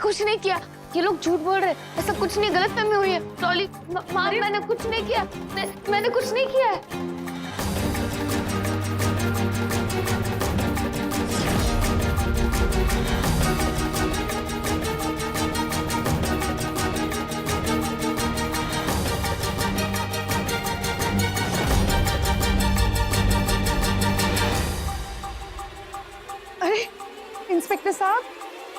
कुछ नहीं किया, ये लोग झूठ बोल रहे हैं, ऐसा कुछ नहीं, गलतफहमी हुई है। डॉली माँ, मैंने कुछ नहीं किया, मैंने कुछ नहीं किया है। अरे इंस्पेक्टर साहब,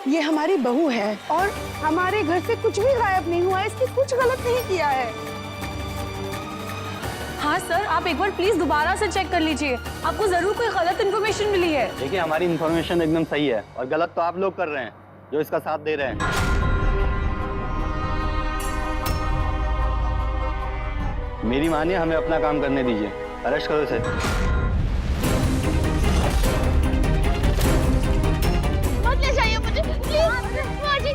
ये हमारी बहू है और हमारे घर से कुछ भी गायब नहीं हुआ है, इसने कुछ गलत नहीं किया है। हाँ सर, आप एक बार प्लीज दोबारा से चेक कर लीजिए, आपको जरूर कोई गलत इन्फॉर्मेशन मिली है। देखिए, हमारी इन्फॉर्मेशन एकदम सही है और गलत तो आप लोग कर रहे हैं जो इसका साथ दे रहे हैं। मेरी मानिए, हमें अपना काम करने दीजिए। अरेस्ट करो इसे। मत ले जाइए मुझे प्लीज, माँ जी।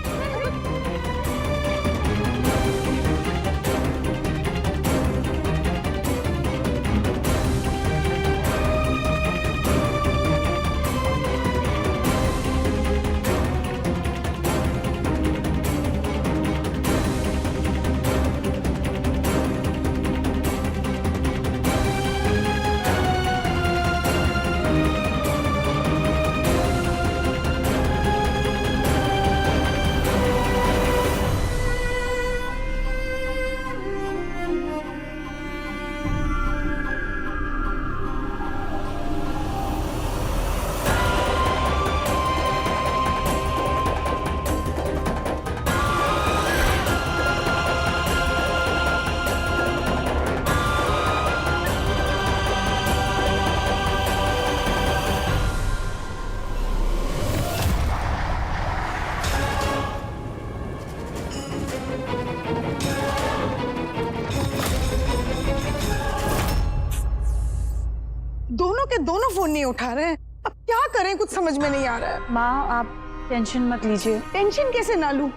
दोनों के दोनों फोन नहीं उठा रहे हैं, अब क्या करें, कुछ समझ में नहीं आ रहा है। माँ, आप टेंशन मत लीजिए। टेंशन कैसे ना लूं?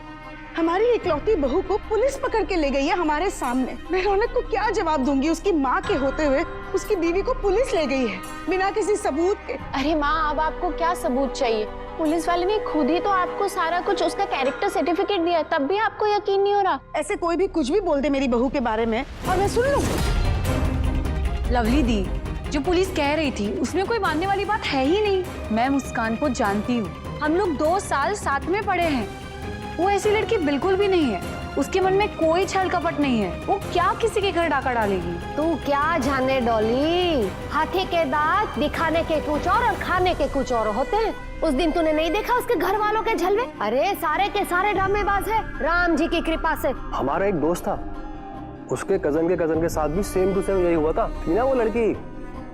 हमारी इकलौती बहू को पुलिस पकड़ के ले गई है हमारे सामने। मैं रौनक को क्या जवाब दूंगी? उसकी माँ के होते हुए उसकी बीवी को पुलिस ले गई है बिना किसी सबूत के। अरे माँ, अब आपको क्या सबूत चाहिए? पुलिस वाले ने खुद ही तो आपको सारा कुछ, उसका कैरेक्टर सर्टिफिकेट दिया, तब भी आपको यकीन नहीं हो रहा। ऐसे कोई भी कुछ भी बोल दे मेरी बहू के बारे में और मैं सुन लूं। लवली दी, जो पुलिस कह रही थी उसमें कोई मानने वाली बात है ही नहीं। मैं मुस्कान को जानती हूँ, हम लोग 2 साल साथ में पढ़े हैं। वो ऐसी लड़की बिल्कुल भी नहीं है, उसके मन में कोई छल कपट नहीं है। वो क्या किसी के घर डाका डालेगी? तू क्या जाने डॉली, हाथी के दांत दिखाने के कुछ और खाने के कुछ और होते हैं। उस दिन तूने नहीं देखा उसके घर वालों के झलवे? अरे सारे के सारे ड्रामेबाज है, राम जी की कृपा से। हमारा एक दोस्त था, उसके कजन के साथ भी सेम टू सेम यही हुआ था। थी ना वो लड़की,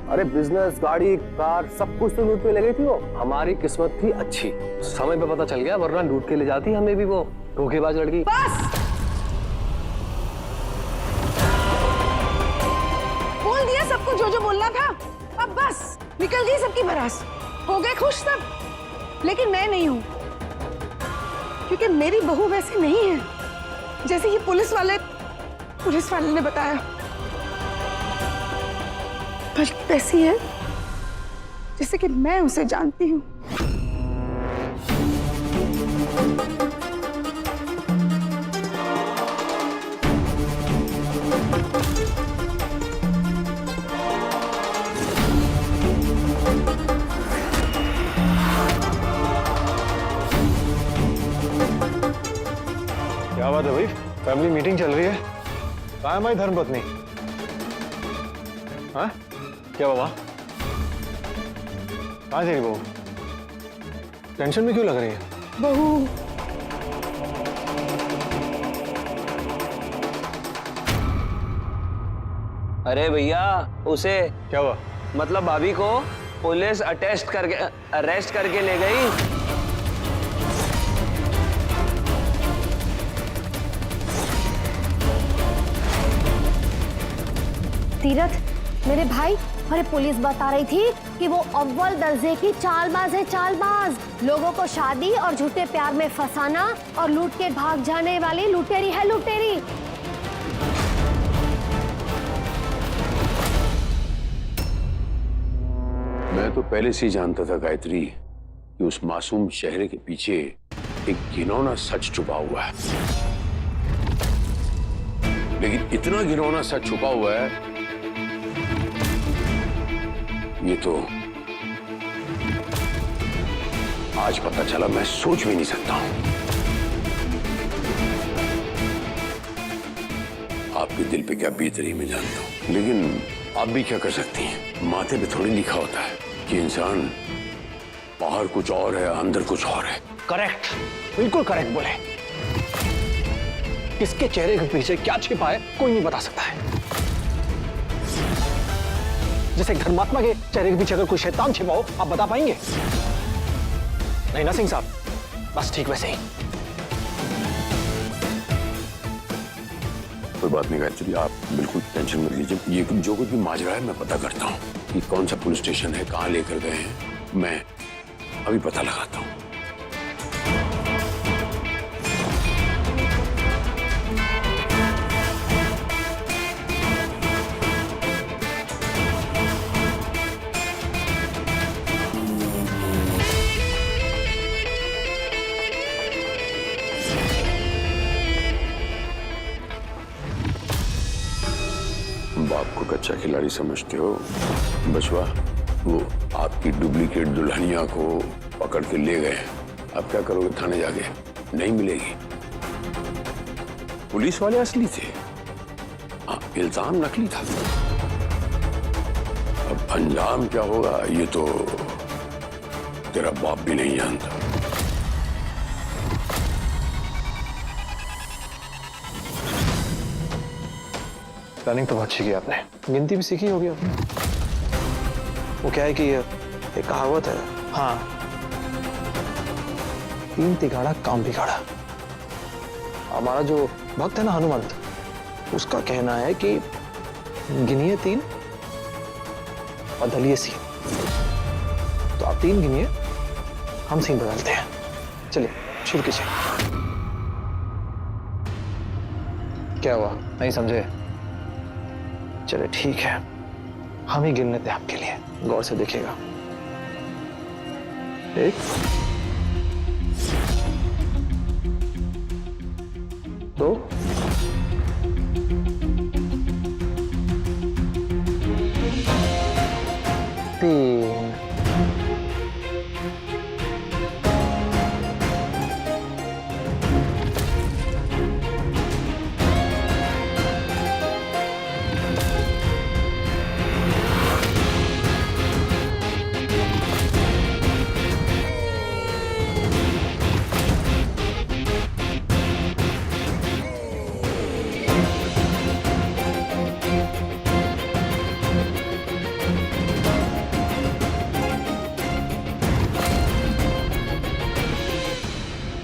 अरे बिजनेस, गाड़ी, कार, सब कुछ तो लूट पे लगी थी वो। हमारी किस्मत थी अच्छी, समय पे पता चल गया, वरना लूट के ले जाती हमें भी वो धोखेबाज लड़की। बस बोल दिया सबको जो जो बोलना था, अब बस निकल गई सबकी भड़ास, हो गए खुश सब। लेकिन मैं नहीं हूं, क्योंकि मेरी बहू वैसी नहीं है जैसे ये पुलिस वाले ने बताया। बल्कि वैसी है जैसे कि मैं उसे जानती हूँ। क्या बात है भाई, फैमिली मीटिंग चल रही है? कहाँ है हमारी धर्मपत्नी? हाँ क्या बाबा, कहाँ तेरी बहू? टेंशन में क्यों लग रही है? बहू अरे भैया, उसे क्या हुआ? मतलब भाभी को पुलिस अरेस्ट करके ले गई। तीरथ, मेरे भाई, अरे पुलिस बता रही थी कि वो अव्वल दर्जे की चालबाज है, चालबाज। लोगों को शादी और झूठे प्यार में फंसाना और लूट के भाग जाने वाली लुटेरी है, लुटेरी। मैं तो पहले से ही जानता था गायत्री कि उस मासूम चेहरे के पीछे एक घिनौना सच छुपा हुआ है, लेकिन इतना घिनौना सच छुपा हुआ है ये तो आज पता चला, मैं सोच भी नहीं सकता हूं। आपके दिल पे क्या बीत रही मैं जानता हूं, लेकिन आप भी क्या कर सकती हैं। माथे पे थोड़ी लिखा होता है कि इंसान बाहर कुछ और है, अंदर कुछ और है। करेक्ट, बिल्कुल करेक्ट बोले। किसके चेहरे के पीछे क्या छिपा है कोई नहीं बता सकता है। जैसे धर्मात्मा के चेहरे के पीछे अगर कोई शैतान छिपा हो, आप बता पाएंगे? नहीं ना सिंह साहब, बस ठीक वैसे ही। कोई बात नहीं गायत्री, आप बिल्कुल टेंशन मत लीजिए। ये जो कुछ भी माजरा है मैं पता करता हूँ कि कौन सा पुलिस स्टेशन है, कहाँ लेकर गए हैं, मैं अभी पता लगाता हूँ। बाप को कच्चा खिलाड़ी समझते हो बचवा, वो आपकी डुप्लीकेट दुल्हनिया को पकड़ के ले गए। अब क्या करोगे? थाने जाके नहीं मिलेगी। पुलिस वाले असली थे, हाँ, इल्जाम नकली था। अब अंजाम क्या होगा ये तो तेरा बाप भी नहीं जानता। प्लानिंग तो बहुत अच्छी की आपने, गिनती भी सीखी होगी आपने। वो क्या है कि एक कहावत है, हाँ, 3 तिगाड़ा काम बिगाड़ा। हमारा जो भक्त है ना हनुमंत, उसका कहना है कि गिनिए 3 और धलिए सीन। तो आप 3 गिनिए, हम सीन बदलते हैं। चलिए शुरू कीजिए। क्या हुआ, नहीं समझे? चले ठीक है, हम ही गिन लेते हैं आपके लिए, गौर से देखिएगा। 1 2 3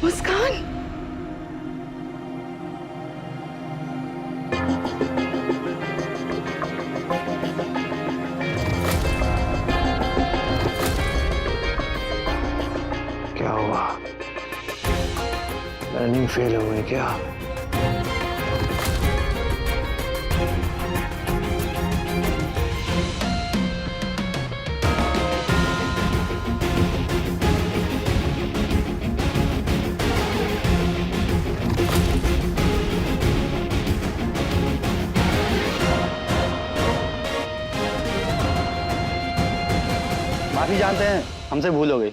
मुस्कान, क्या हुआ, रनिंग फेल हो गई क्या? माफी जानते हैं, हमसे भूल हो गई।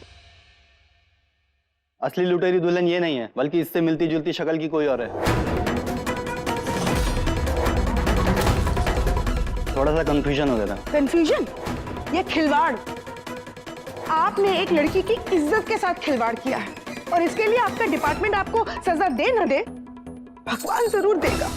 असली लुटेरी दुल्हन ये नहीं है, बल्कि इससे मिलती जुलती शक्ल की कोई और है। थोड़ा सा कंफ्यूजन हो गया था। कंफ्यूजन? ये खिलवाड़। आपने एक लड़की की इज्जत के साथ खिलवाड़ किया है, और इसके लिए आपका डिपार्टमेंट आपको सजा दे न दे, भगवान जरूर देगा।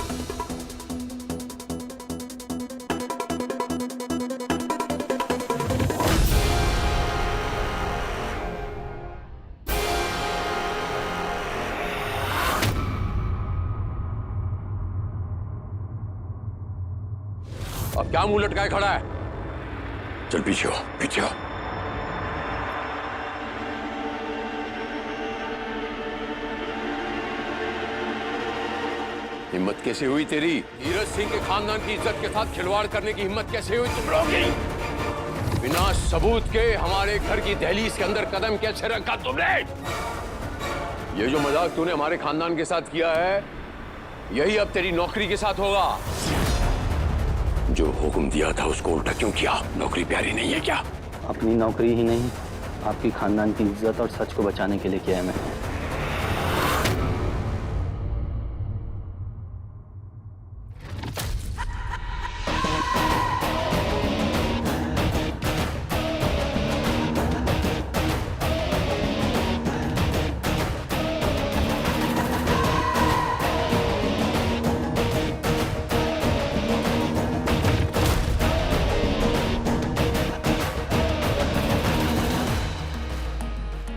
अब क्या मुंह लटकाए खड़ा है? चल पीछे हो, पीछे हो। हिम्मत कैसे हुई तेरी? धीरज सिंह के खानदान की इज्जत के साथ खिलवाड़ करने की हिम्मत कैसे हुई तुम लोगों की? बिना सबूत के हमारे घर की दहलीज के अंदर कदम कैसे रखा तुमने? ये जो मजाक तूने हमारे खानदान के साथ किया है, यही अब तेरी नौकरी के साथ होगा। जो हुक्म दिया था उसको उल्टा क्यों किया? नौकरी प्यारी नहीं है क्या? अपनी नौकरी ही नहीं, आपकी खानदान की इज्जत और सच को बचाने के लिए किया है मैंने।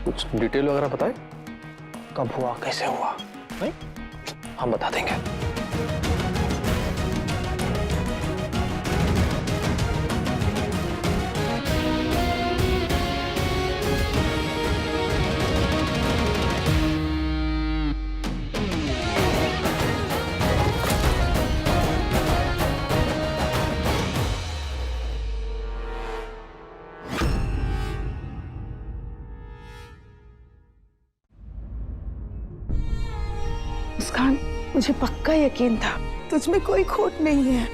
कुछ डिटेल वगैरह बताए, कब हुआ, कैसे हुआ? नहीं, हम बता देंगे। मुस्कान, मुझे पक्का यकीन था तुझ में कोई खोट नहीं है,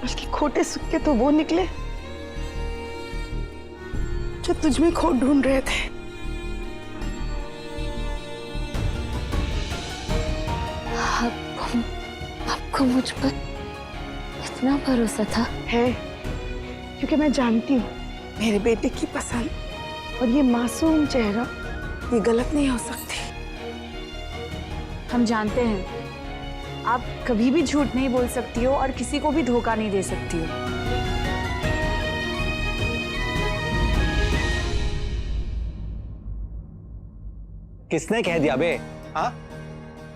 बल्कि खोटे सिक्के तो वो निकले जो तुझ में खोट ढूंढ रहे थे। आपको मुझ पर इतना भरोसा था? है, क्योंकि मैं जानती हूँ मेरे बेटे की पसंद और ये मासूम चेहरा ये गलत नहीं हो सकती। हम जानते हैं आप कभी भी झूठ नहीं बोल सकती हो और किसी को भी धोखा नहीं दे सकती हो। किसने कह दिया बे? हाँ,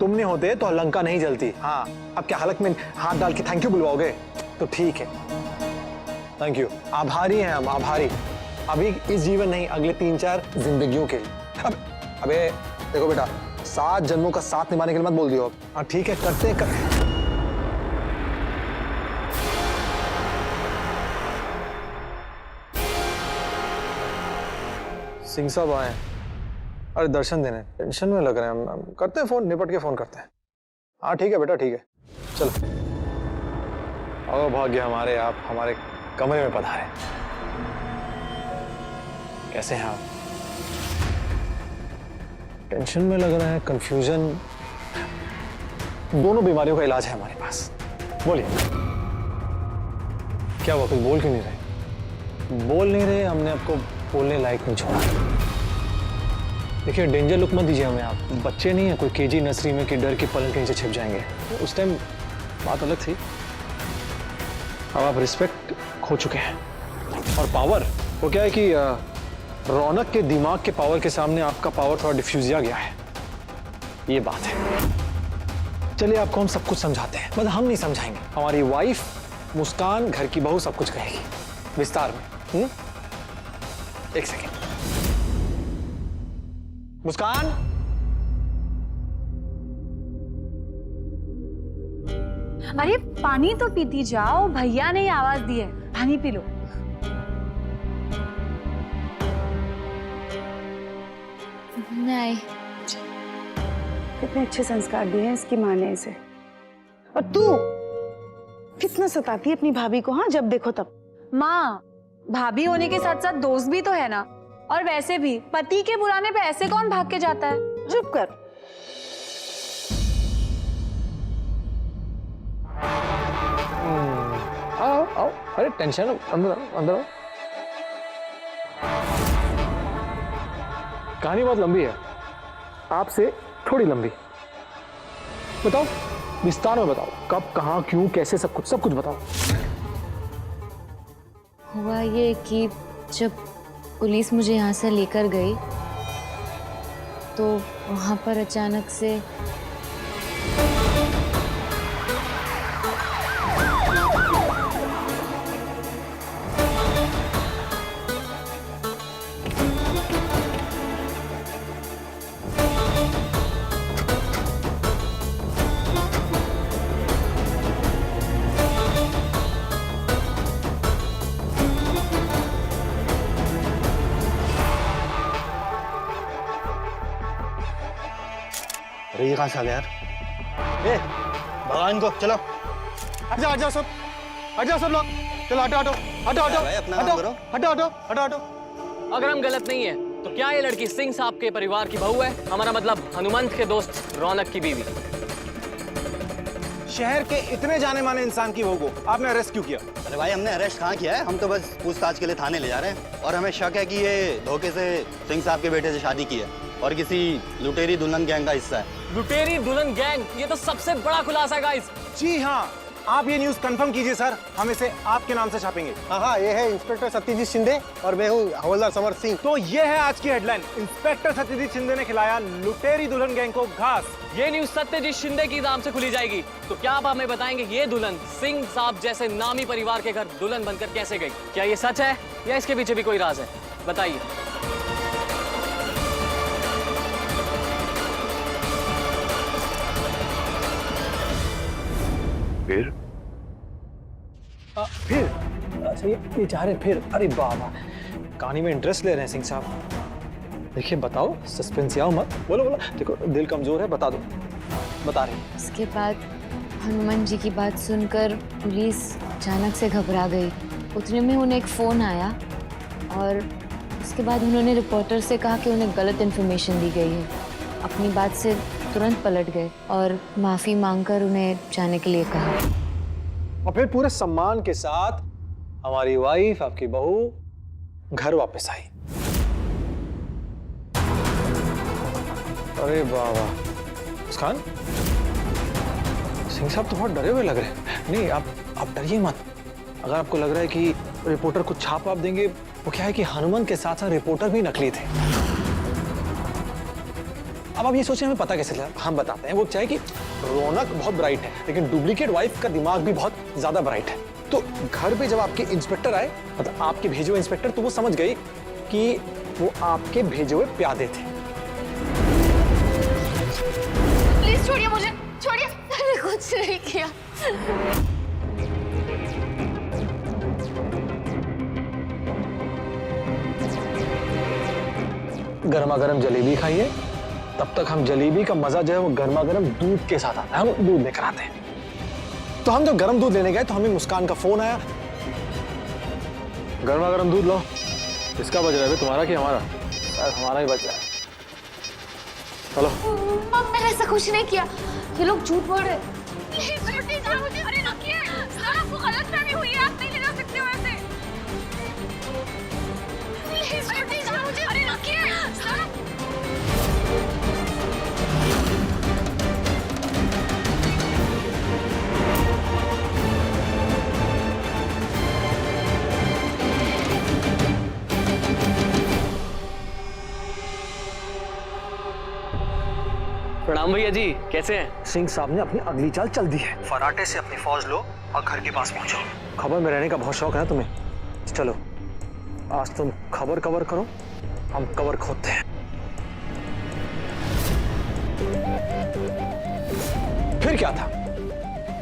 तुम नहीं होते तो लंका नहीं जलती। हाँ, अब क्या हलक में हाथ डाल के थैंक यू बुलवाओगे? तो ठीक है, थैंक यू। आभारी हैं हम, आभारी। अभी इस जीवन नहीं, अगले 3-4 जिंदगियों के लिए। अबे देखो बेटा, 7 जन्मों का साथ निभाने के लिए मत बोल दियो। हाँ ठीक है, करते कर। सिंह साहब आए, अरे दर्शन देने, टेंशन में लग रहे हैं हम करते हैं फोन, निपट के फोन करते हैं। हाँ ठीक है बेटा, ठीक है, चलो। आओ भाग्य हमारे, आप हमारे कमरे में पधारे। कैसे हैं आप? टेंशन में लग रहा है, कंफ्यूजन, दोनों बीमारियों का इलाज है हमारे पास। बोलिए क्या हुआ, कुछ बोल क्यों नहीं रहे? बोल नहीं रहे, हमने आपको बोलने लायक नहीं छोड़ा। देखिए डेंजर लुक मत दीजिए हमें, आप बच्चे नहीं है कोई केजी नर्सरी में कि डर के पलंग के नीचे छिप जाएंगे। उस टाइम बात अलग थी, अब आप रिस्पेक्ट खो चुके हैं। और पावर, वो क्या है कि रौनक के दिमाग के पावर के सामने आपका पावर थोड़ा डिफ्यूजिया गया है, ये बात है। चलिए आपको हम सब कुछ समझाते हैं, मतलब हम नहीं समझाएंगे, हमारी वाइफ मुस्कान घर की बहू सब कुछ कहेगी विस्तार में। एक सेकेंड, मुस्कान, अरे पानी तो पीती जाओ, भैया ने आवाज दी है, पानी पी लो। नहीं, कितने अच्छे संस्कार दिए हैं इसकी माँ ने इसे। और तू कितना सताती है अपनी भाभी को, हाँ, जब देखो तब। माँ, भाभी होने के साथ साथ दोस्त भी तो है ना, और वैसे भी पति के बुलाने पे ऐसे कौन भाग के जाता है? चुप कर। आओ आओ, अरे टेंशन, अंदर अंदर आओ। कहानी बहुत लंबी है, आपसे थोड़ी लंबी। बताओ, विस्तार में बताओ, कब, कहाँ, क्यों, कैसे, सब कुछ बताओ। हुआ ये कि जब पुलिस मुझे यहाँ से लेकर गई तो वहाँ पर अचानक से कहाँ से आ गया यार? ए, भगवान को चलो। हट जाओ सब लोग। चलो हटो हटो हटो हटो हटो हटो हटो हटो हटो। अगर हम गलत नहीं है तो क्या ये लड़की सिंह साहब के परिवार की बहू है? हमारा मतलब हनुमंत के दोस्त रौनक की बीवी। शहर के इतने जाने माने इंसान की बहू को आपने अरेस्ट क्यों किया? अरे भाई, हमने अरेस्ट कहाँ किया है? हम तो बस पूछताछ के लिए थाने ले जा रहे हैं और हमें शक है कि ये धोखे से सिंह साहब के बेटे से शादी की है और किसी लुटेरी दुल्हन गैंग का हिस्सा है। लुटेरी दुल्हन गैंग, ये तो सबसे बड़ा खुलासा है गाइस। जी हाँ, आप ये न्यूज़ कंफर्म कीजिए सर, हम इसे आपके नाम से छापेंगे। हाँ, ये है इंस्पेक्टर सत्यजीत शिंदे और मैं हूँ हवलदार समर सिंह। तो ये है आज की हेडलाइन, इंस्पेक्टर सत्यजीत शिंदे ने खिलाया लुटेरी दुल्हन गैंग को घास। ये न्यूज सत्यजीत शिंदे की नाम से खुली जाएगी। तो क्या आप हमें बताएंगे ये दुल्हन सिंह साहब जैसे नामी परिवार के घर दुल्हन बनकर कैसे गई? क्या ये सच है या इसके पीछे भी कोई राज है? बताइए। फिर अच्छा ये चाह रहे फिर? अरे बाबा, कहानी में इंटरेस्ट ले रहे हैं सिंह साहब। देखिए बताओ, सस्पेंस आओ मत, बोलो बोलो। देखो दिल कमजोर है, बता दो, बता रही हूँ। उसके बाद हनुमान जी की बात सुनकर पुलिस अचानक से घबरा गई। उतने में उन्हें एक फ़ोन आया और उसके बाद उन्होंने रिपोर्टर से कहा कि उन्हें गलत इन्फॉर्मेशन दी गई है। अपनी बात से तुरंत पलट गए और माफ़ी मांगकर उन्हें जाने के लिए कहा। और फिर पूरे सम्मान के साथ हमारी वाइफ, आपकी बहू घर वापस आई। अरे बाबा, मुस्कान, सिंह साहब तो बहुत डरे हुए लग रहे हैं। नहीं, आप डरिए मत। अगर आपको लग रहा है कि रिपोर्टर कुछ छाप आप देंगे, वो क्या है कि हनुमंत के साथ साथ रिपोर्टर भी नकली थे। अब आप ये सोचें हमें पता कैसे चला? हम बताते हैं। वो क्या है कि रौनक बहुत ब्राइट है, लेकिन डुप्लीकेट वाइफ का दिमाग भी बहुत ज्यादा ब्राइट है। तो घर पे जब आपके इंस्पेक्टर आए, मतलब आपके भेजे हुए इंस्पेक्टर, तो वो समझ गई कि वो आपके भेजे हुए प्यादे थे। प्लीज छोड़िए मुझे, छोड़िए। मैंने कुछ नहीं किया। गर्मा गर्म जलेबी खाइए, तब तक हम जलेबी का मजा जो है वो गर्मा गर्म दूध के साथ आता है। हम दूध लेकर आते हैं। तो हम जब गर्म दूध लेने गए तो हमें मुस्कान का फोन आया, गर्मा गर्म दूध लो। किसका बज रहा है, तुम्हारा कि हमारा? शायद हमारा ही बज रहा है। चलो। मैंने ऐसा कुछ नहीं किया, ये लोग झूठ बोल रहे। अरे रखिए, सर आपको गलतफहमी हुई है, आप नहीं ले जा सकते हो ऐसे। अरे रखिए सर। प्रणाम भैया जी, कैसे हैं? सिंह साहब ने अपनी अगली चाल चल दी है। फराटे से अपनी फौज लो और घर के पास पहुंचो। खबर में रहने का बहुत शौक है ना तुम्हें? चलो, आज तुम खबर कवर करो, हम कवर खोदते हैं। फिर क्या था?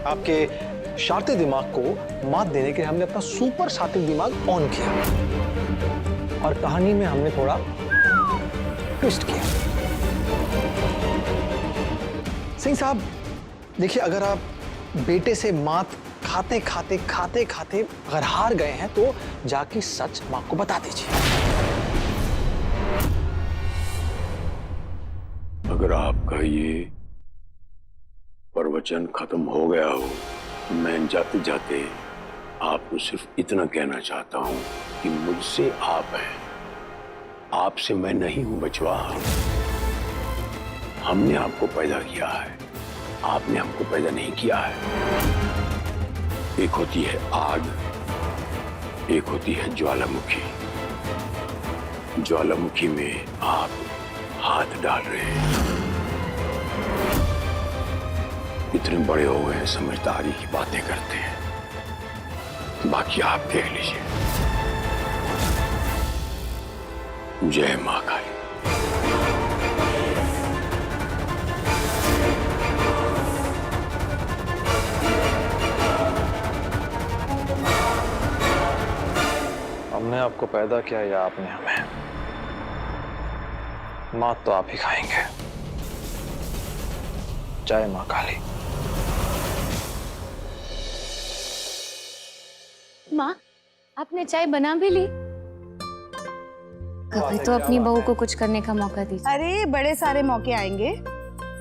आपके शातिर दिमाग को मात देने के लिए हमने अपना सुपर शातिर दिमाग ऑन किया और कहानी में हमने थोड़ा ट्विस्ट किया। सिंह साहब देखिए, अगर आप बेटे से मात खाते खाते अगर हार गए हैं तो जाके सच मां को बता दीजिए। अगर आपका ये प्रवचन खत्म हो गया हो, मैं जाते जाते आपको सिर्फ इतना कहना चाहता हूं कि मुझसे आप हैं, आपसे मैं नहीं हूं बचवा। हमने आपको पैदा किया है, आपने हमको पैदा नहीं किया है। एक होती है आग, एक होती है ज्वालामुखी। ज्वालामुखी में आप हाथ डाल रहे हैं। इतने बड़े हो गए हैं, समझदारी की बातें करते हैं, बाकी आप देख लीजिए। जय मां काली। हमने आपको पैदा किया या आपने हमें? मात तो आप ही खाएंगे। जय माँ काली। माँ, आपने चाय बना भी ली? कभी तो अपनी बहू को कुछ करने का मौका दीजिए। अरे बड़े सारे मौके आएंगे,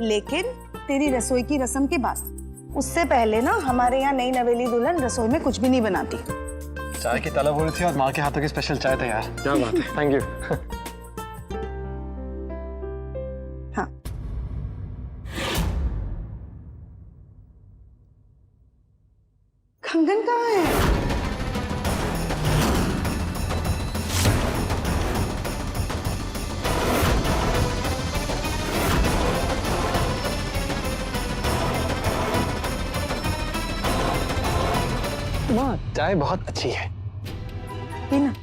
लेकिन तेरी रसोई की रस्म के बाद। उससे पहले ना हमारे यहाँ नई नवेली दुल्हन रसोई में कुछ भी नहीं बनाती। चाय की तलब हो रही थी और माँ के हाथों की स्पेशल चाय तैयार। क्या बात है, थैंक यू। हाँ, कंगन कहाँ है? माँ चाय बहुत अच्छी है। पीना।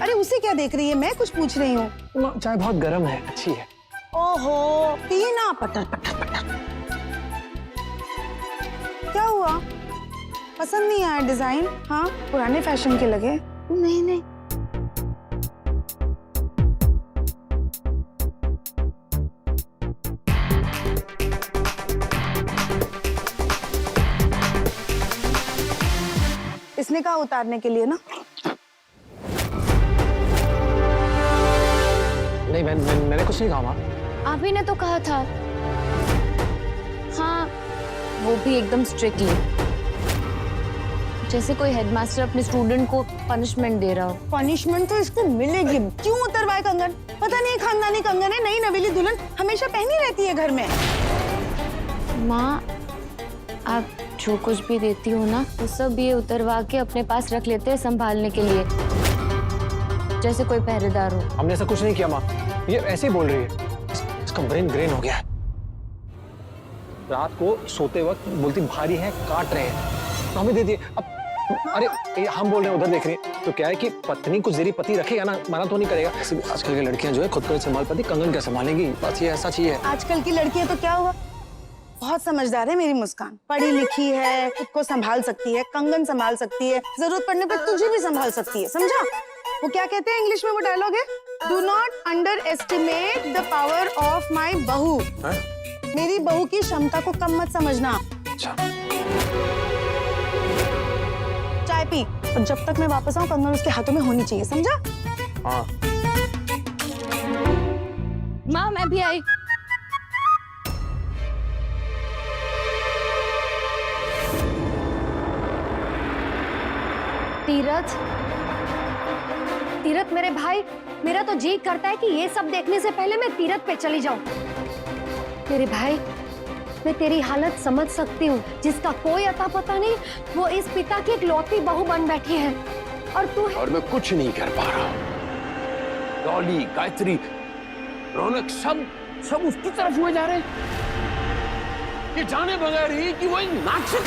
अरे उसे क्या देख रही है, मैं कुछ पूछ रही हूँ। माँ चाय बहुत गर्म है, अच्छी है। ओहो, पीना। पटर पटर पटर। क्या हुआ, पसंद नहीं आया डिजाइन? हाँ, पुराने फैशन के लगे। नहीं नहीं, इसने कहा उतारने के लिए ना। नहीं मैंने कुछ नहीं कहा माँ। आप ही ने तो कहा था। हाँ, वो भी एकदम स्ट्रिक्टली, जैसे कोई हेडमास्टर अपने स्टूडेंट को पनिशमेंट दे रहा हो। पनिशमेंट तो इसको मिलेगी। क्यों उतरवाए कंगन? पता नहीं खानदानी कंगन है, नई नवेली दुल्हन हमेशा पहनी रहती है घर में। माँ, आप जो कुछ भी देती हो ना, वो सब ये उतरवा के अपने पास रख लेते हैं संभालने के लिए, जैसे कोई पहरेदार हो। हमने ऐसा कुछ नहीं किया माँ, ये ऐसे ही बोल रही है। इसका ब्रेन ग्रेन हो गया है। रात को सोते वक्त बोलती भारी है, काट रहे हैं, तो हमें दे दिए। अब अरे हम बोल रहे हैं, उधर देख रहे हैं, तो क्या है कि पत्नी को जेरी पति रखेगा ना, मना तो नहीं करेगा। ऐसे आजकल की लड़कियां जो है खुद को संभाल पाती, कंगन क्या संभालेंगी? बात ये ऐसा चाहिए। आजकल की लड़कियां तो क्या हुआ, बहुत समझदार है मेरी मुस्कान। पढ़ी लिखी है, खुद को संभाल सकती है, कंगन संभाल सकती है, जरूरत पड़ने पर तुझे भी संभाल सकती है, समझा? वो क्या कहते हैं इंग्लिश में, वो डायलॉग है, do not under estimate the power of my बहू। मेरी बहू की क्षमता को कम मत समझना। अच्छा, चाय पी, और जब तक मैं वापस आऊं कंगन उसके हाथों में होनी चाहिए, समझा? हाँ। माँ, मैं भी आई। तीरथ, तीरथ मेरे भाई, मेरा तो जी करता है कि ये सब देखने से पहले मैं तीरथ पे चली जाऊं। मेरे भाई, मैं तेरी हालत समझ सकती हूँ, जिसका कोई अता पता नहीं, वो इस पिता की इकलौती बहू बन बैठी है, और तू और मैं कुछ नहीं कर पा रहा हूँ। डॉली, गायत्री, रौनक सब उसकी तरफ हुए जा रहे हैं, ये जाने बगैर ही कि वो एक नाचक।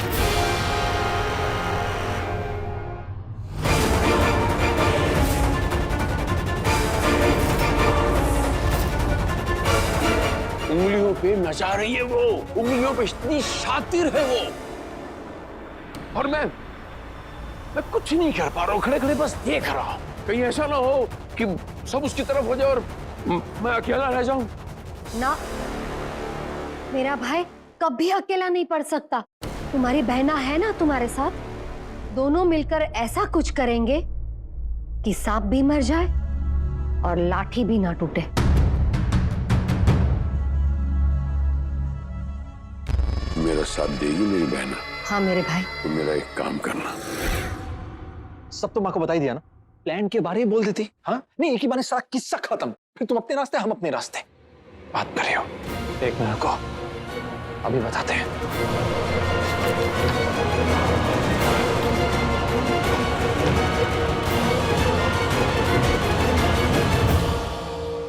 उंगलियों पे नचा रही है वो, उंगलियों पे इतनी शातिर है वो, और मैं कुछ नहीं कर पा रहा हूँ, खड़े खड़े बस देख रहा हूँ। कहीं ऐसा ना हो कि सब उसकी तरफ हो जाए और मैं अकेला रह जाऊं। ना, मेरा भाई कभी अकेला नहीं पड़ सकता। तुम्हारी बहना है ना तुम्हारे साथ, दोनों मिलकर ऐसा कुछ करेंगे कि सांप भी मर जाए और लाठी भी ना टूटे। मेरा साथ देगी मेरी बहना? हाँ मेरे भाई। तो मेरा एक काम करना। सब तो माँ को बता ही दिया ना, प्लान के बारे में बोल देती। हाँ नहीं, एक ही बार सारा किस्सा खत्म, फिर तुम अपने रास्ते हम अपने रास्ते। बात कर रहे हो, एक मिनट को अभी बताते हैं।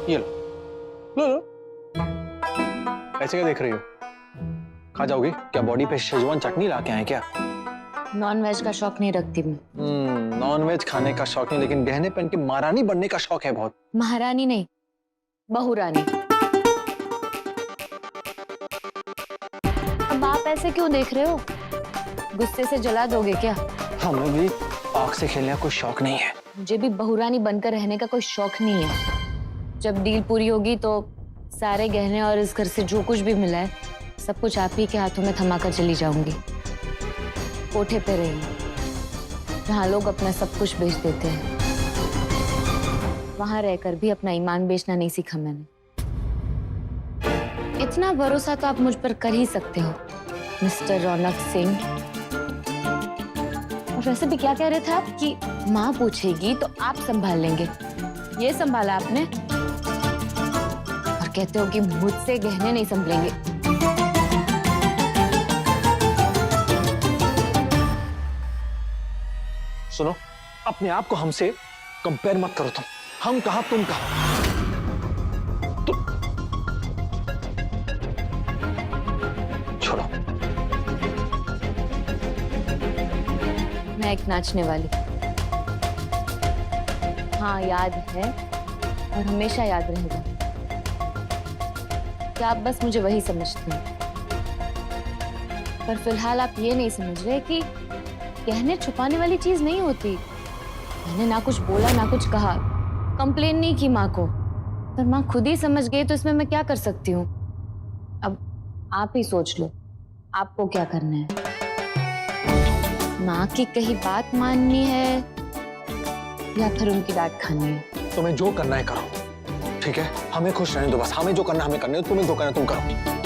ये लो लो लो। ऐसे क्या देख रही हो? खा जाओगी क्या? बॉडी पे शेजवान चटनी लाके आए क्या? नॉन वेज का शौक नहीं रखती मैं। नॉन वेज खाने का शौक नहीं, लेकिन गहने पहन के महारानी बनने का शौक है बहुत। महारानी नहीं, बहुरानी। अब आप ऐसे क्यों देख रहे हो? गुस्से से जला दोगे क्या? हमें भी आग से खेलने का कोई शौक नहीं है। मुझे भी बहुरानी बनकर रहने का कोई शौक नहीं है। जब डील पूरी होगी तो सारे गहने और इस घर से जो कुछ भी मिला है सब कुछ आप ही के हाथों में थमा कर चली जाऊंगी। कोठे पे रही जहाँ लोग अपना सब कुछ बेच देते हैं, वहां रहकर भी अपना ईमान बेचना नहीं सीखा मैंने। इतना भरोसा तो आप मुझ पर कर ही सकते हो मिस्टर रौनक सिंह। और वैसे भी क्या कह रहे थे आप कि माँ पूछेगी तो आप संभाल लेंगे, ये संभाला आपने? और कहते हो कि मुझसे गहने नहीं संभलेंगे। सुनो, अपने आप को हमसे कंपेयर मत करो तुम। हम कहा तुम कहा। छोड़ो। मैं एक नाचने वाली, हाँ याद है और हमेशा याद रहेगा कि आप बस मुझे वही समझते हैं। पर फिलहाल आप ये नहीं समझ रहे कि गहने छुपाने वाली चीज नहीं होती। मैंने ना कुछ बोला ना कुछ कहा, कंप्लेन नहीं की माँ को, पर माँ खुद ही समझ गई तो इसमें मैं क्या कर सकती हूँ। अब आप ही सोच लो आपको क्या करना है। माँ की कही बात माननी है या फिर उनकी डांट खानी है? तुम्हें जो करना है करो, ठीक है? हमें खुश रहने दो बस। हमें जो करना है हमें करने दो, तुम्हें जो करना है तुम करो।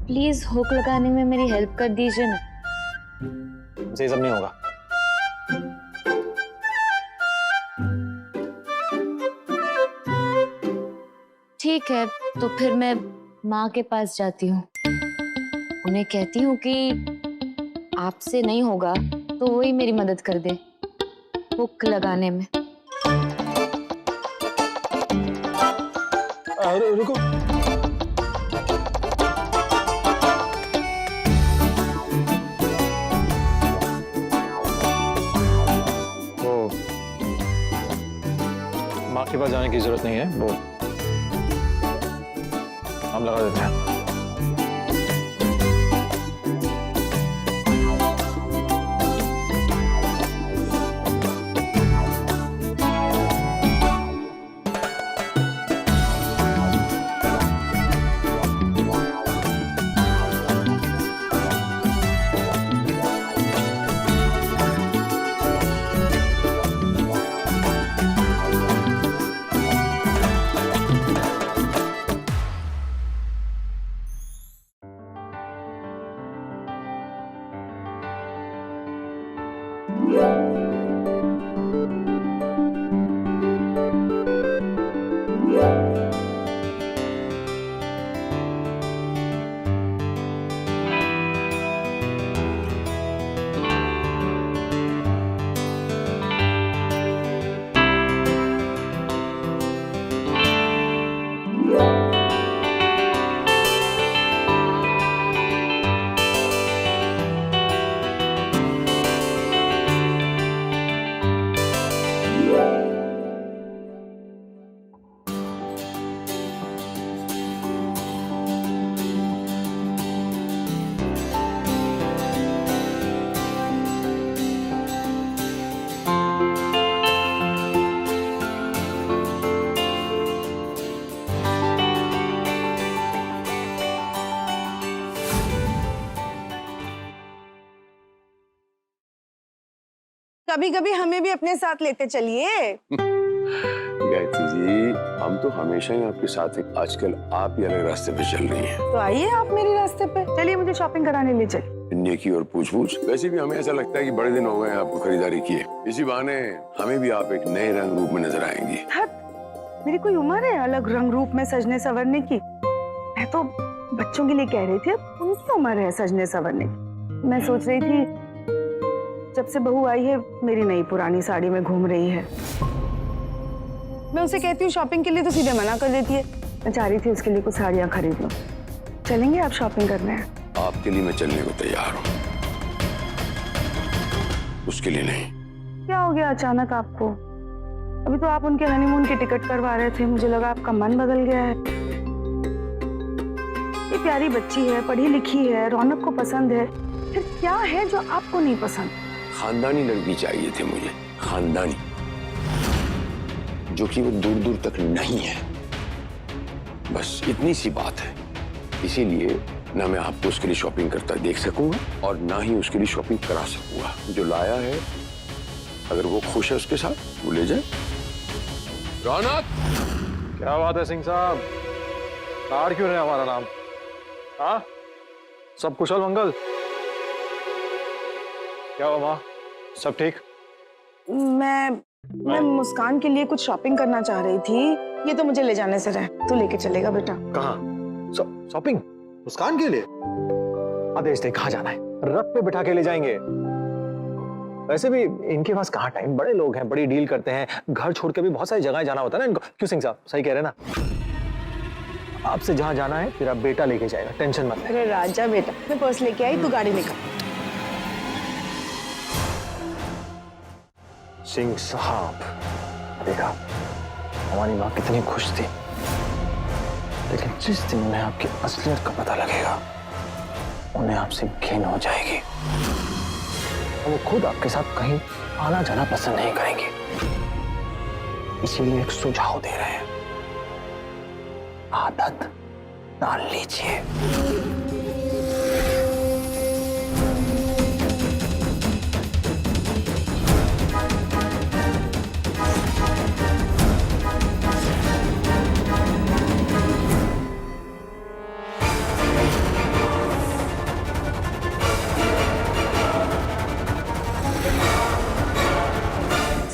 प्लीज हुक लगाने में मेरी हेल्प कर दीजिए ना। ये सब नहीं होगा। ठीक है, तो फिर मैं माँ के पास जाती हूँ, उन्हें कहती हूँ कि आपसे नहीं होगा तो वही मेरी मदद कर दे हुक लगाने में। रुको। माँ के पास जाने की जरूरत नहीं है, वो हम लगा देते हैं। कभी कभी हमें भी अपने साथ लेते चलिए। गायत्री जी, हम तो हमेशा ही आपके साथ हैं। आजकल आप ही अलग रास्ते पे चल रही हैं। तो आइए आप मेरे रास्ते पे, चलिए मुझे शॉपिंग कराने ले चलिए। नेकी और पूछ-पूछ। वैसे भी हमें ऐसा लगता है कि बड़े दिन हो गए हैं आपको खरीदारी किए। इसी बहाने हमें भी आप एक नए रंग रूप में नजर आएंगी। मेरी कोई उम्र है अलग रंग रूप में सजने संवरने की? मैं मैं तो बच्चों के लिए कह रही थी, अब उनकी उम्र है सजने संवरने की। मैं सोच रही थी जब से बहू आई है मेरी नई पुरानी साड़ी में घूम रही है। मैं उसे कहती हूँ शॉपिंग के लिए तो सीधे मना कर देती है। मैं चाह रही थी उसके लिए कुछ साड़ियाँ खरीद लूं। चलेंगे आप शॉपिंग करने? आपके लिए मैं चलने को तैयार हूँ, उसके लिए नहीं। क्या हो गया अचानक आपको? अभी तो आप उनके हनीमून की टिकट करवा रहे थे, मुझे लगा आपका मन बदल गया है। ये प्यारी बच्ची है, पढ़ी लिखी है, रौनक को पसंद है, फिर क्या है जो आपको नहीं पसंद? खानदानी लड़की चाहिए थी मुझे, खानदानी, जो कि वो दूर दूर तक नहीं है। बस इतनी सी बात है। इसीलिए ना मैं आपको उसके लिए शॉपिंग करता देख सकूंगा और ना ही उसके लिए शॉपिंग करा सकूंगा। जो लाया है अगर वो खुश है उसके साथ वो ले जाए। रौनक, क्या बात है सिंह साहब, ताड़ क्यों नहीं हमारा नाम? हाँ, सब कुशल मंगल? क्या हुआ माँ, सब ठीक? मैं मुस्कान के लिए कुछ शॉपिंग करना चाह रही थी। ये तो मुझे ले जाने से रहे, तू लेके चलेगा बेटा। कहाँ? शॉपिंग मुस्कान के लिए? आदेश दे, कहाँ जाना है? रथ पे बिठा के ले जाएंगे। वैसे भी इनके पास कहाँ टाइम, बड़े लोग हैं, बड़ी डील करते हैं, घर छोड़ के भी बहुत सारी जगह जाना होता है ना इनको। क्यों सिंह साहब, सही कह रहे हैं ना? आपसे जहाँ जाना है तेरा बेटा लेके जाएगा, टेंशन मत ले। अरे राजा बेटा, मैं पर्स लेके आई, तू गाड़ी निकाल। सिंह साहब, देखा हमारी माँ कितनी खुश थी, लेकिन जिस दिन उन्हें आपकी असलियत का पता लगेगा उन्हें आपसे घिन हो जाएगी। वो खुद आपके साथ कहीं आना जाना पसंद नहीं करेंगे। इसीलिए एक सुझाव दे रहे हैं, आदत डाल लीजिए।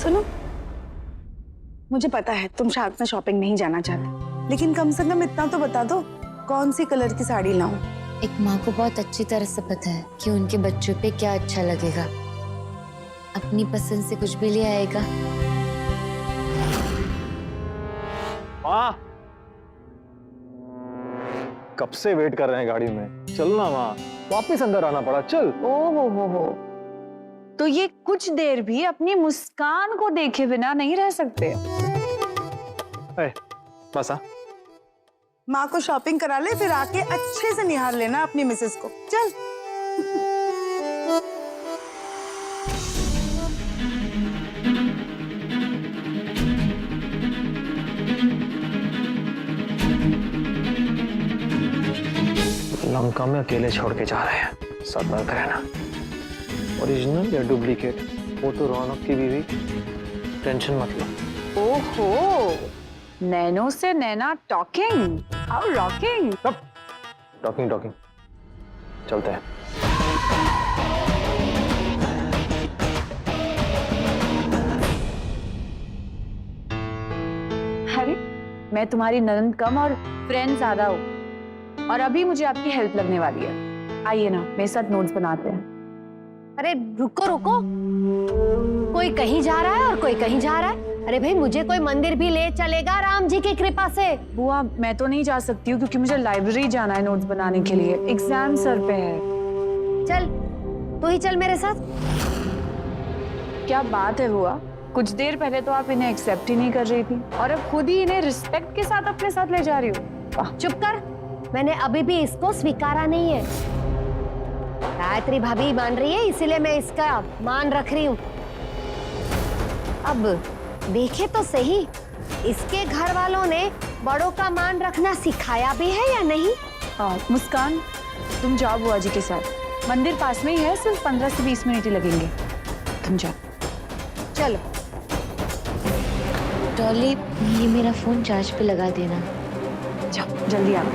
सुनो, मुझे पता है तुम शायद में शॉपिंग नहीं जाना चाहते, लेकिन कम से कम इतना तो बता दो कौन सी कलर की साड़ी लाऊं? एक माँ को बहुत अच्छी तरह से पता है कि उनके बच्चों पे क्या अच्छा लगेगा। अपनी पसंद से कुछ भी ले आएगा। माँ, कब से वेट कर रहे हैं गाड़ी में, चलना माँ, वापस अंदर आना पड़ा, चल। ओ हो, तो ये कुछ देर भी अपनी मुस्कान को देखे बिना नहीं रह सकते। बस माँ को शॉपिंग करा ले, फिर आके अच्छे से निहार लेना अपनी मिसेस को। चल। लंका में अकेले छोड़ के जा रहे हैं, सतर्क रहना। ओरिजिनल या डुप्लीकेट, वो तो रौनक की बीवी, टेंशन मत लो। ओहो, नैनो से नैना टॉकिंग, हाउ रॉकिंग। टॉकिंग, चलते हैं। अरे, मैं तुम्हारी ननद कम और फ्रेंड ज्यादा हूँ, और अभी मुझे आपकी हेल्प लगने वाली है। आइए ना, मेरे साथ नोट्स बनाते हैं। अरे रुको, कोई कहीं जा रहा है और कोई कहीं जा रहा है। अरे भाई, मुझे कोई मंदिर भी ले चलेगा राम जी की कृपा से। बुआ, मैं तो नहीं जा सकती हूँ क्योंकि मुझे लाइब्रेरी जाना है नोट्स बनाने के लिए, एग्जाम सर पे है। चल, तू ही चल मेरे साथ। क्या बात है बुआ, कुछ देर पहले तो आप इन्हें एक्सेप्ट ही नहीं कर रही थी और अब खुद ही इन्हें रिस्पेक्ट के साथ अपने साथ ले जा रही हो। चुप कर, मैंने अभी भी इसको स्वीकारा नहीं है। गायत्री भाभी मान रही है, इसीलिए मैं इसका मान रख रही हूँ। अब देखे तो सही, इसके घर वालों ने बड़ों का मान रखना सिखाया भी है या नहीं? हाँ मुस्कान, तुम जाओ बुआ जी के साथ, मंदिर पास में ही है, सिर्फ 15 से 20 मिनट ही लगेंगे। तुम जाओ। चलो। डॉली, ये मेरा फोन चार्ज पे लगा देना। जाओ, जल्दी आओ।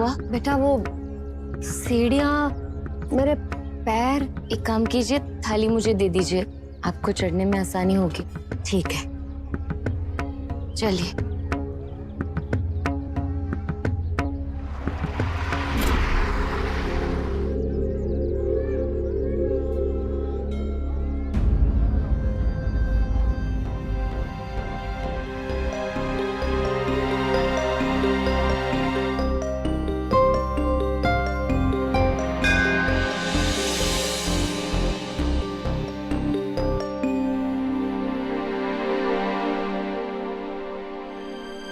हुआ? बेटा वो सीढ़ियाँ मेरे पैर। एक काम कीजिए, थाली मुझे दे दीजिए, आपको चढ़ने में आसानी होगी। ठीक है। चलिए।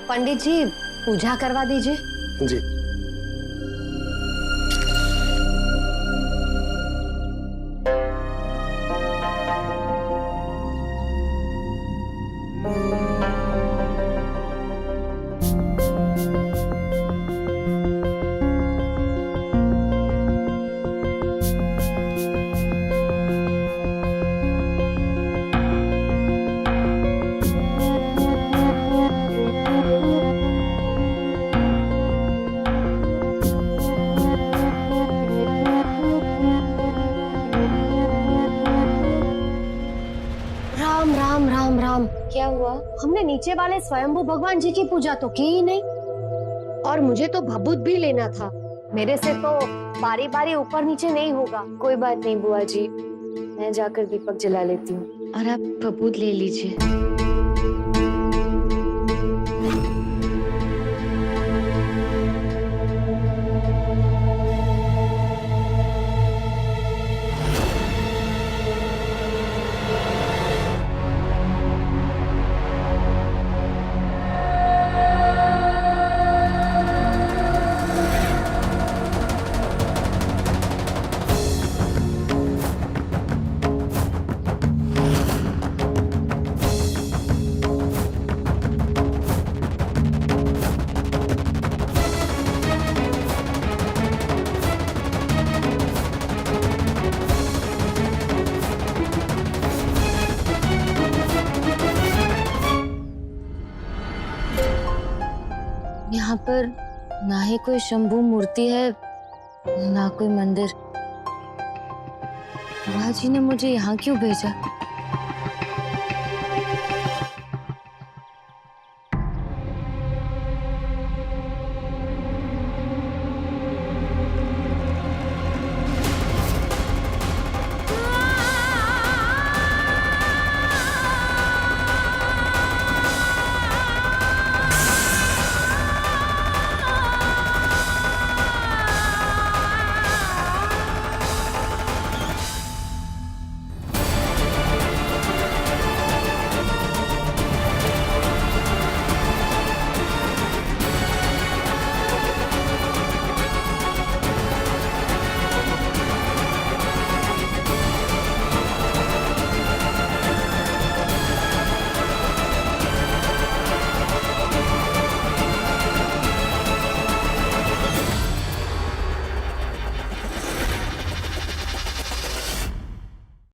पंडित जी पूजा करवा दीजिए। जी। राम राम राम राम। क्या हुआ? हमने नीचे वाले स्वयंभू भगवान जी की पूजा तो की ही नहीं, और मुझे तो भभूत भी लेना था। मेरे से तो बारी बारी ऊपर नीचे नहीं होगा। कोई बात नहीं बुआ जी, मैं जाकर दीपक जला लेती हूँ और आप भभूत ले लीजिए। यहाँ पर ना ही कोई शंभू मूर्ति है, ना कोई मंदिर। बुआ जी ने मुझे यहाँ क्यों भेजा?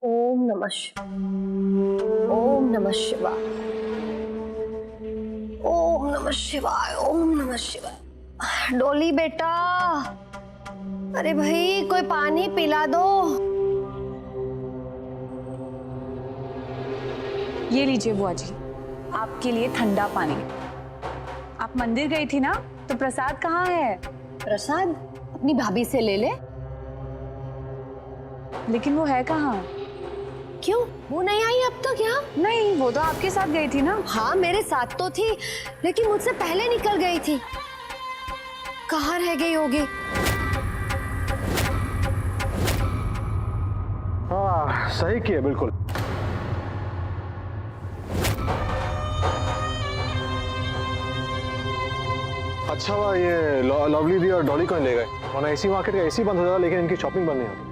ओम नमः शिवाय। ओम नमः शिवाय। ओम नमः शिवाय। डोली बेटा, अरे भाई कोई पानी पिला दो। ये लीजिए बुआ जी, आपके लिए ठंडा पानी। आप मंदिर गई थी ना, तो प्रसाद कहाँ है? प्रसाद अपनी भाभी से ले ले। लेकिन वो है कहाँ? क्यों, वो नहीं आई अब तक यहाँ? नहीं, वो तो आपके साथ गई थी ना। हाँ मेरे साथ तो थी, लेकिन मुझसे पहले निकल गई थी। कहाँ रह गई होगी? हाँ सही किया, बिल्कुल। अच्छा हुआ ये लवली दी और डॉली को ले गए, वरना एसी मार्केट का एसी बंद हो जाता, लेकिन इनकी शॉपिंग बंद नहीं होती।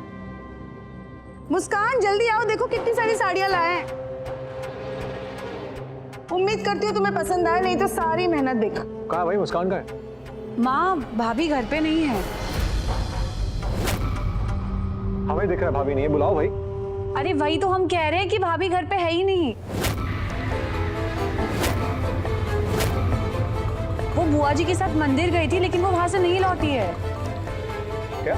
मुस्कान जल्दी आओ, देखो कितनी सारी साड़ियां लाए हैं। उम्मीद करती हूँ तुम्हें पसंद आए, नहीं तो सारी मेहनत बेकार। कहाँ भाई मुस्कान का है? माँ भाभी घर पे नहीं है। हमें दिख रहा है भाभी नहीं है, बुलाओ भाई। अरे वही तो हम कह रहे हैं कि भाभी घर पे है ही नहीं। वो बुआ जी के साथ मंदिर गई थी, लेकिन वो वहां से नहीं लौटी है। क्या?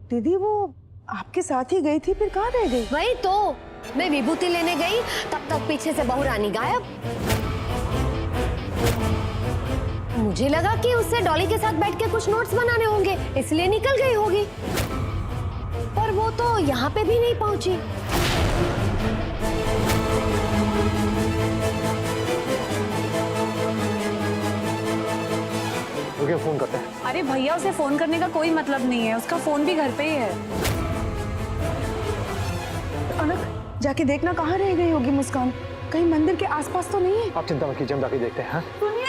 दीदी वो आपके साथ ही गई थी, फिर कहाँ रह गई? वही तो, मैं विभूति लेने गई तब तक पीछे से बहू रानी गायब। मुझे लगा कि उससे डॉली के साथ बैठ के कुछ नोट्स बनाने होंगे, इसलिए निकल गई होगी, पर वो तो यहाँ पे भी नहीं पहुंची। रुकिए, फोन करते हैं। अरे भैया, उसे फोन करने का कोई मतलब नहीं है, उसका फोन भी घर पे ही है। अलग जाके देखना कहाँ रह गई होगी मुस्कान, कहीं मंदिर के आसपास तो नहीं है। आप चिंता मत कीजिए, हम जाके देखते हैं। हाँ? सुनिए,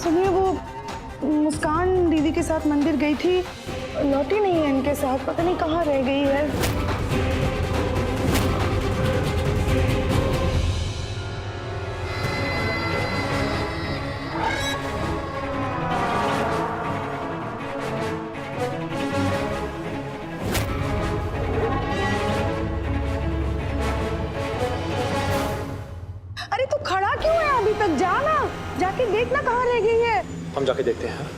सुनिए, वो मुस्कान दीदी के साथ मंदिर गई थी, लौटी नहीं है इनके साथ, पता नहीं कहाँ रह गई है। अरे तू खड़ा क्यों है अभी तक? जा ना, जाके देखना कहाँ रह गई है। हम जाके देखते हैं।